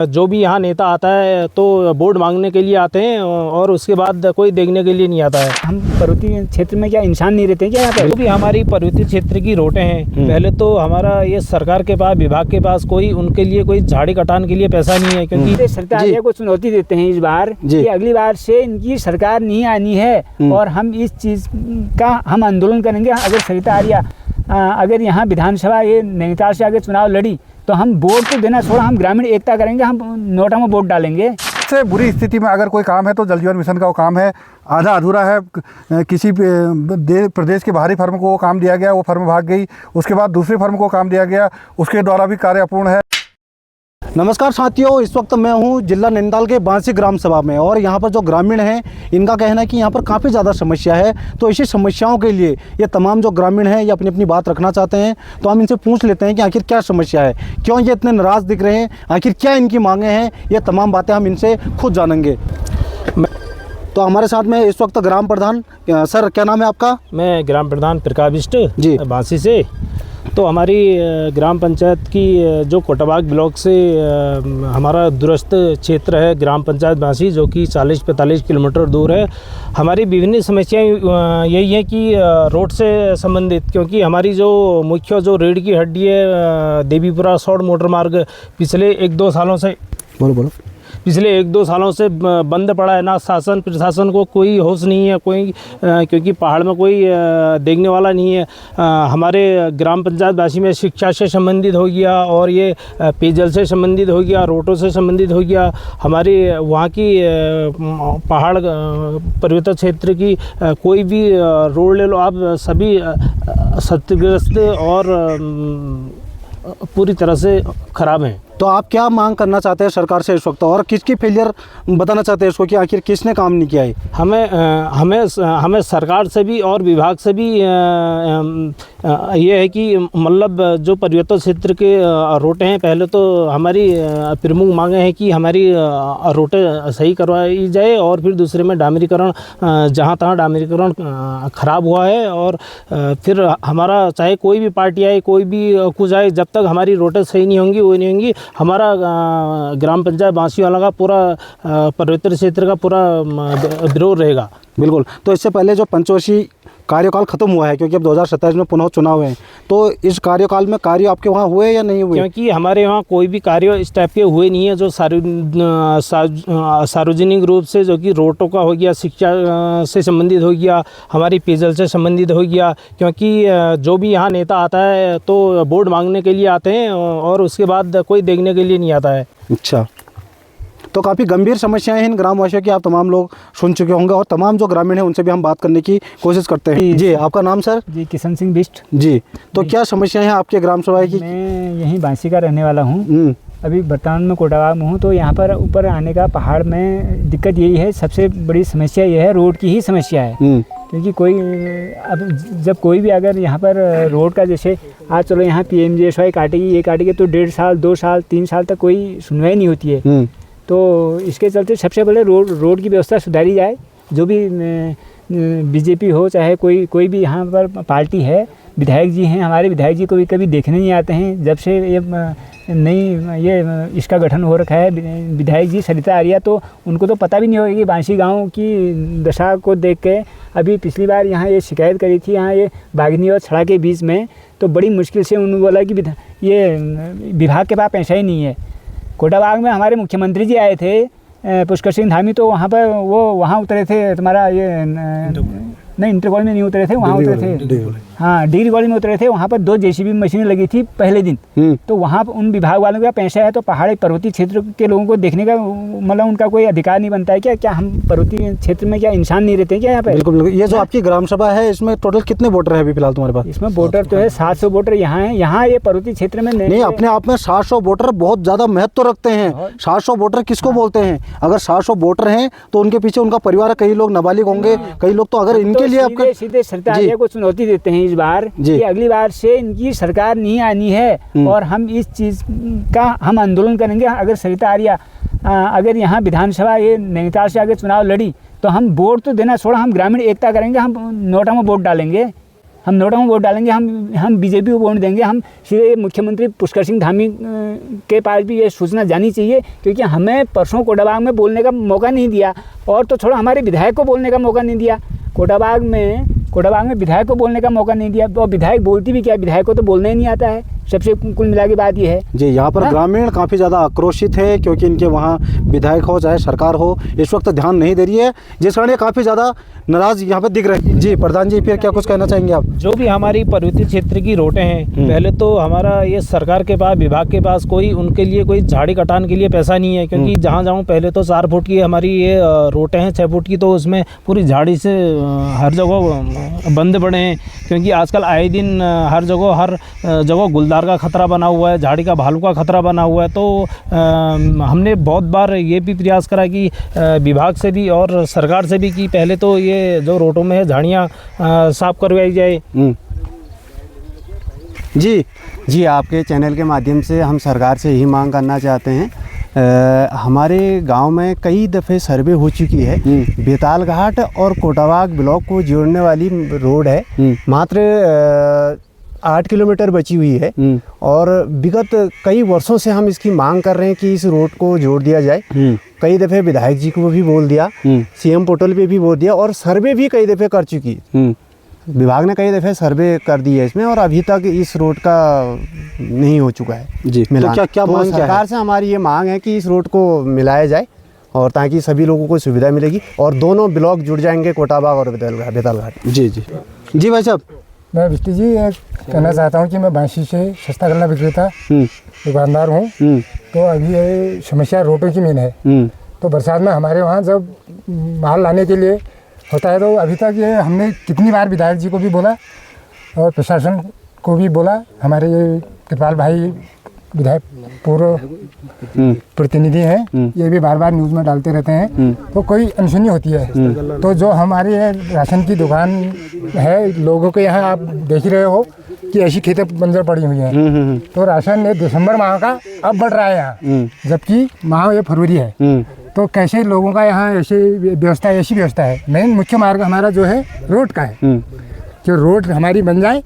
जो भी यहाँ नेता आता है तो वोट मांगने के लिए आते हैं और उसके बाद कोई देखने के लिए नहीं आता है। हम पर्वतीय क्षेत्र में क्या इंसान नहीं रहते क्या यहाँ पर? जो भी हमारी पर्वतीय क्षेत्र की रोडें हैं, पहले तो हमारा ये सरकार के पास, विभाग के पास कोई उनके लिए कोई झाड़ी कटान के लिए पैसा नहीं है, क्योंकि सरकार को चुनौती देते हैं इस बार कि अगली बार से इनकी सरकार नहीं आनी है और हम इस चीज़ का हम आंदोलन करेंगे। अगर सरिता आर्या अगर यहाँ विधानसभा ये नैनीताल से आगे चुनाव लड़ी तो हम वोट तो देना छोड़ा, हम ग्रामीण एकता करेंगे, हम नोटा में वोट डालेंगे। सबसे बुरी स्थिति में अगर कोई काम है तो जल जीवन मिशन का वो काम है, आधा अधूरा है। किसी प्रदेश के बाहरी फर्म को वो काम दिया गया, वो फर्म भाग गई, उसके बाद दूसरी फर्म को काम दिया गया, उसके द्वारा भी कार्य अपूर्ण है। नमस्कार साथियों, इस वक्त मैं हूं जिला नैनीताल के बांसी ग्राम सभा में और यहां पर जो ग्रामीण हैं इनका कहना है कि यहां पर काफ़ी ज़्यादा समस्या है। तो इसी समस्याओं के लिए ये तमाम जो ग्रामीण हैं ये अपनी अपनी बात रखना चाहते हैं। तो हम इनसे पूछ लेते हैं कि आखिर क्या समस्या है, क्यों ये इतने नाराज़ दिख रहे हैं, आखिर क्या इनकी मांगें हैं, ये तमाम बातें हम इनसे खुद जानेंगे। तो हमारे साथ में इस वक्त ग्राम प्रधान, सर क्या नाम है आपका? मैं ग्राम प्रधान प्रकाश बिष्ट जी, बांसी से। तो हमारी ग्राम पंचायत की जो कोटाबाग ब्लॉक से हमारा दूरस्थ क्षेत्र है ग्राम पंचायत बांसी, जो कि 40-45 किलोमीटर दूर है। हमारी विभिन्न समस्याएं यही है कि रोड से संबंधित, क्योंकि हमारी जो मुख्य जो रीढ़ की हड्डी है देवीपुरा शॉर्ट मोटर मार्ग पिछले 1-2 सालों से पिछले 1-2 सालों से बंद पड़ा है। ना शासन प्रशासन को कोई होश नहीं है, कोई क्योंकि पहाड़ में कोई देखने वाला नहीं है। हमारे ग्राम पंचायत बांसी में शिक्षा से संबंधित हो गया और ये पेयजल से संबंधित हो गया, रोडों से संबंधित हो गया। हमारी वहाँ की पहाड़ पर्वतीय क्षेत्र की कोई भी रोड ले लो आप, सभी क्षतिग्रस्त और पूरी तरह से ख़राब हैं। तो आप क्या मांग करना चाहते हैं सरकार से इस वक्त, और किसकी फेलियर बताना चाहते हैं इसको कि आखिर किसने काम नहीं किया है? हमें सरकार से भी और विभाग से भी ये है कि मतलब जो पर्वतीय क्षेत्र के रोटें हैं, पहले तो हमारी प्रमुख मांगे हैं कि हमारी रोटें सही करवाई जाए और फिर दूसरे में डामरीकरण, जहाँ तहाँ डामरीकरण ख़राब हुआ है। और फिर हमारा चाहे कोई भी पार्टी आए, कोई भी कुछ आए, जब तक हमारी रोटें सही नहीं होंगी वो नहीं होंगी, हमारा ग्राम पंचायत बांसी वाला का पूरा पर्वतीय क्षेत्र का पूरा विरोध रहेगा। बिल्कुल। तो इससे पहले जो पंचवर्षीय कार्यकाल खत्म हुआ है, क्योंकि अब 2027 में पुनः चुनाव है, तो इस कार्यकाल में कार्य आपके वहाँ हुए या नहीं हुए? क्योंकि हमारे यहाँ कोई भी कार्य इस टाइप के हुए नहीं है जो सार्वजनिक रूप से, जो कि रोडों का हो गया, शिक्षा से संबंधित हो गया, हमारी पेयजल से संबंधित हो गया। क्योंकि जो भी यहाँ नेता आता है तो वोट मांगने के लिए आते हैं और उसके बाद कोई देखने के लिए नहीं आता है। अच्छा, तो काफ़ी गंभीर समस्याएं हैं इन ग्रामवासियों की, आप तमाम लोग सुन चुके होंगे और तमाम जो ग्रामीण हैं उनसे भी हम बात करने की कोशिश करते हैं। जी, आपका नाम सर? जी, किशन सिंह बिष्ट। जी, तो क्या समस्याएं हैं आपके ग्राम सभा की? मैं यहीं बांसी का रहने वाला हूँ, अभी वर्तमान में कोटाबाग में हूँ। तो यहाँ पर ऊपर आने का पहाड़ में दिक्कत यही है, सबसे बड़ी समस्या ये है, रोड की ही समस्या है। क्योंकि कोई अब जब कोई भी अगर यहाँ पर रोड का, जैसे आज चलो यहाँ PMGSY काटेगी, ये काटेगी, तो 1.5 साल 2 साल 3 साल तक कोई सुनवाई नहीं होती है। तो इसके चलते सबसे पहले रोड की व्यवस्था सुधारी जाए। जो भी BJP हो चाहे कोई भी यहाँ पर पार्टी है, विधायक जी हैं, हमारे विधायक जी को भी कभी देखने नहीं आते हैं। जब से ये इसका गठन हो रखा है विधायक जी सरिता आर्या, तो उनको तो पता भी नहीं होगा कि बांसी गांव की दशा को देख के। अभी पिछली बार यहाँ ये शिकायत करी थी, यहाँ ये बागनी और छड़ा के बीच में, तो बड़ी मुश्किल से उन्होंने बोला कि ये विभाग के पास पैसा ही नहीं है। कोटाबाग में हमारे मुख्यमंत्री जी आए थे पुष्कर सिंह धामी, तो वहाँ पर वो वहाँ उतरे थे, तुम्हारा ये नहीं इंटर कॉलोनी में नहीं उतरे थे, वहाँ उतरे थे, हाँ डिग्री कॉलोनी में उतरे थे। वहाँ पर 2 JCB मशीनें लगी थी पहले दिन। तो वहाँ उन विभाग वालों का पैसा है, तो पहाड़ी पर्वतीय क्षेत्र के लोगों को देखने का मतलब उनका कोई अधिकार नहीं बनता है क्या? क्या हम पर्वतीय क्षेत्र में क्या इंसान नहीं रहते हैं क्या यहाँ पे? बिल्कुल। ये जो आपकी ग्राम सभा है, इसमें टोटल कितने वोटर है अभी फिलहाल तुम्हारे पास? इसमें वोटर तो है 700 वोटर यहाँ है। यहाँ ये पर्वतीय क्षेत्र में नहीं, अपने आप में 700 वोटर बहुत ज़्यादा महत्व रखते हैं। 700 वोटर किसको बोलते हैं? अगर 700 वोटर हैं तो उनके पीछे उनका परिवार, कई लोग नाबालिग होंगे, कई लोग तो अगर इनके लिए आपका सीधे सरिता आर्या को चुनौती देते हैं इस बार कि अगली बार से इनकी सरकार नहीं आनी है और हम इस चीज़ का हम आंदोलन करेंगे। अगर सरिता आर्या अगर यहाँ विधानसभा ये नैनीताल से आगे चुनाव लड़ी तो हम वोट तो देना छोड़ा, हम ग्रामीण एकता करेंगे, हम नोटा में वोट डालेंगे। हम नोटा में वोट डालेंगे, हम बीजेपी को वोट देंगे। हम सीधे मुख्यमंत्री पुष्कर सिंह धामी के पास भी ये सूचना जानी चाहिए, क्योंकि हमें परसों कोटाबाग में बोलने का मौका नहीं दिया, और तो छोड़ो हमारे विधायक को बोलने का मौका नहीं दिया। कोटाबाग में विधायक को बोलने का मौका नहीं दिया, तो विधायक बोलती भी क्या, विधायक को तो बोलने ही नहीं आता है। सबसे कुल मिला के बात ये है जी, यहाँ पर ग्रामीण काफ़ी ज़्यादा आक्रोशित है, क्योंकि इनके वहाँ विधायक हो चाहे सरकार हो इस वक्त ध्यान नहीं दे रही है, जिस कारण ये काफ़ी ज़्यादा नाराज़ यहाँ पर दिख रहे हैं। जी प्रधान जी, फिर क्या कुछ कहना चाहेंगे आप? जो भी हमारी पर्वतीय क्षेत्र की रोडें हैं, पहले तो हमारा ये सरकार के पास, विभाग के पास कोई उनके लिए कोई झाड़ी कटान के लिए पैसा नहीं है, क्योंकि जहाँ जाऊँ पहले तो 4 फुट की हमारी ये रोडें हैं, 6 फुट की, तो उसमें पूरी झाड़ी से हर जगह बंद पड़े हैं, क्योंकि आजकल आए दिन हर जगह गुलदार का खतरा बना हुआ है, झाड़ी का भालू का खतरा बना हुआ है। तो हमने बहुत बार ये भी प्रयास करा कि विभाग से भी और सरकार से भी कि पहले तो ये जो रोडों में है झाड़ियाँ साफ करवाई जाए। जी, आपके चैनल के माध्यम से हम सरकार से यही मांग करना चाहते हैं। हमारे गांव में कई दफ़े सर्वे हो चुकी है, बेताल घाट और कोटाबाग ब्लॉक को जोड़ने वाली रोड है, मात्र 8 किलोमीटर बची हुई है, और विगत कई वर्षों से हम इसकी मांग कर रहे हैं कि इस रोड को जोड़ दिया जाए। कई दफ़े विधायक जी को भी बोल दिया, सीएम पोर्टल पे भी बोल दिया, और सर्वे भी कई दफ़े कर चुकी है। विभाग ने कई दफ़े सर्वे कर दी है इसमें, और अभी तक इस रोड का नहीं हो चुका है जी। तो क्या मांग क्या है? सरकार से हमारी ये मांग है कि इस रोड को मिलाया जाए, और ताकि सभी लोगों को सुविधा मिलेगी, और दोनों ब्लॉक जुड़ जाएंगे, कोटाबाग और बेताल घाट। जी भाई साहब। मैं विष्टि जी कहना चाहता हूँ कि मैं बांसी से सस्ता गल्ला विक्रेता दुकानदार हूँ। तो अभी ये समस्या रोडों की मेन है। तो बरसात में हमारे वहाँ जब माल लाने के लिए होता है, तो अभी तक ये हमने कितनी बार विधायक जी को भी बोला और प्रशासन को भी बोला, हमारे ये कृपाल भाई विधायक पूर्व प्रतिनिधि हैं, ये भी बार बार न्यूज़ में डालते रहते हैं, तो कोई अनसुनी होती है। तो जो हमारे राशन की दुकान है, लोगों के यहाँ आप देख ही रहे हो कि ऐसी खेतें बंजर पड़ी हुई हैं। तो राशन ये दिसंबर माह का अब बढ़ रहा है यहाँ, जबकि माह ये फरवरी है। तो कैसे लोगों का यहाँ ऐसी व्यवस्था है। मेन मुख्य मार्ग हमारा जो है रोड का है, कि रोड हमारी बन जाए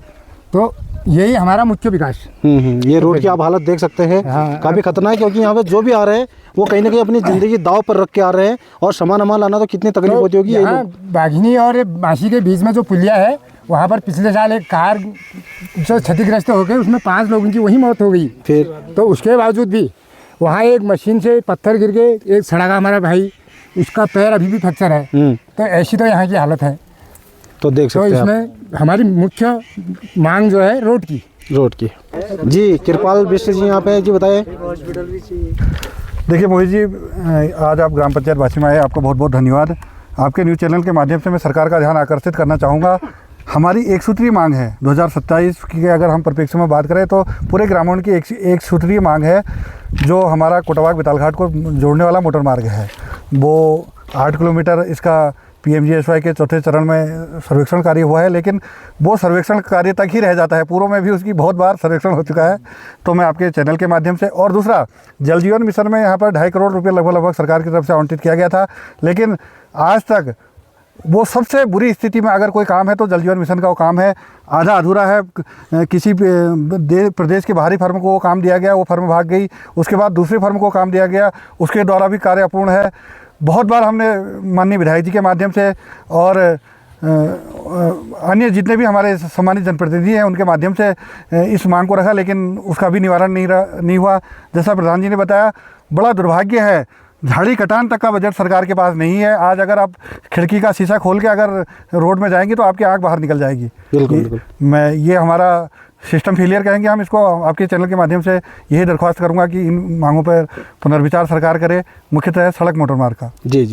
तो यही हमारा मुख्य विकास। ये रोड की आप हालत देख सकते हैं, काफ़ी खतरनाक है, क्योंकि यहाँ पे जो भी आ रहे हैं वो कहीं ना कहीं अपनी ज़िंदगी दाव पर रख के आ रहे हैं, और सामान लाना तो कितनी तकलीफ होती होगी। यहाँ बाघिनी और बांसी के बीच में जो पुलिया है, वहाँ पर पिछले साल एक कार जो क्षतिग्रस्त हो गई, उसमें 5 लोगों की वही मौत हो गई। फिर तो उसके बावजूद भी वहाँ एक मशीन से पत्थर गिर के एक सड़ा का हमारा भाई, उसका पैर अभी भी फ्रैक्चर है। तो ऐसी तो यहाँ की हालत है। तो देख सकते हैं इसमें हमारी मुख्य मांग जो है रोड की। जी कृपाल विष्ट जी यहाँ पे, जी बताइए। देखिए मोहित जी, आज आप ग्राम पंचायत बांसी में आए, आपका बहुत बहुत धन्यवाद। आपके न्यूज़ चैनल के माध्यम से मैं सरकार का ध्यान आकर्षित करना चाहूँगा। हमारी एक सूत्रीय मांग है 2027 की, अगर हम परिप्रेक्ष्य में बात करें तो पूरे ग्रामीण की एक सूत्रीय मांग है। जो हमारा कोटाबाग बेताल घाट को जोड़ने वाला मोटर मार्ग है, वो 8 किलोमीटर इसका PMGSY के चौथे चरण में सर्वेक्षण कार्य हुआ है, लेकिन वो सर्वेक्षण कार्य तक ही रह जाता है। पूर्व में भी उसकी बहुत बार सर्वेक्षण हो चुका है। तो मैं आपके चैनल के माध्यम से, और दूसरा जल जीवन मिशन में यहाँ पर 2.5 करोड़ रुपये लगभग सरकार की तरफ से आवंटित किया गया था, लेकिन आज तक वो सबसे बुरी स्थिति में अगर कोई काम है तो जल जीवन मिशन का वो काम है आधा अधूरा है। किसी प्रदेश के बाहरी फर्म को वो काम दिया गया, वो फर्म भाग गई, उसके बाद दूसरी फर्म को काम दिया गया, उसके द्वारा भी कार्य अपूर्ण है। बहुत बार हमने माननीय विधायक जी के माध्यम से और अन्य जितने भी हमारे सम्मानित जनप्रतिनिधि हैं उनके माध्यम से इस मांग को रखा, लेकिन उसका भी निवारण नहीं हुआ। जैसा प्रधान जी ने बताया, बड़ा दुर्भाग्य है, झाड़ी कटान तक का बजट सरकार के पास नहीं है। आज अगर आप खिड़की का शीशा खोल के अगर रोड में जाएंगे तो आपकी आँख बाहर निकल जाएगी। बिल्कुल। ये हमारा सिस्टम फेलियर कहेंगे हम इसको। आपके चैनल के माध्यम से यही दरख्वास्त करूंगा कि इन मांगों पर पुनर्विचार सरकार करे, मुख्यतः सड़क मोटर मार्ग का। जी।